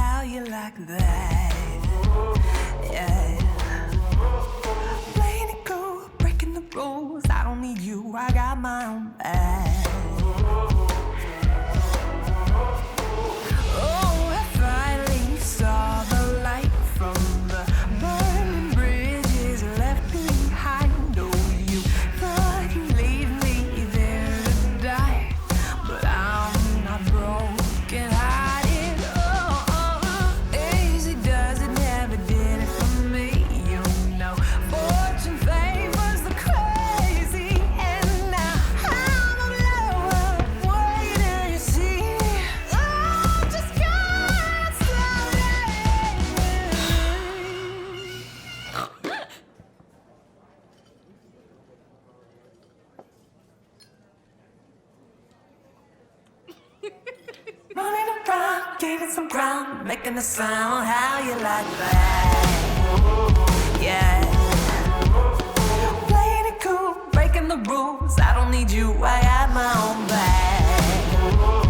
how you like that. Yeah. Playing it cool, breaking the rules. I don't need you, I got my own bag. Oh, I finally saw the light from the burning bridges left behind. Oh, you thought you'd leave me there to die, but I'm not broken hearted. Easy does it, never did it for me. You know, fortune favors the crazy, and now I'm a blow up. Wait till you see me. Oh, just got started. Running around, gaining some ground, making a sound. How you like that? Yeah. Playing it cool, breaking the rules. I don't need you, I got my own bag.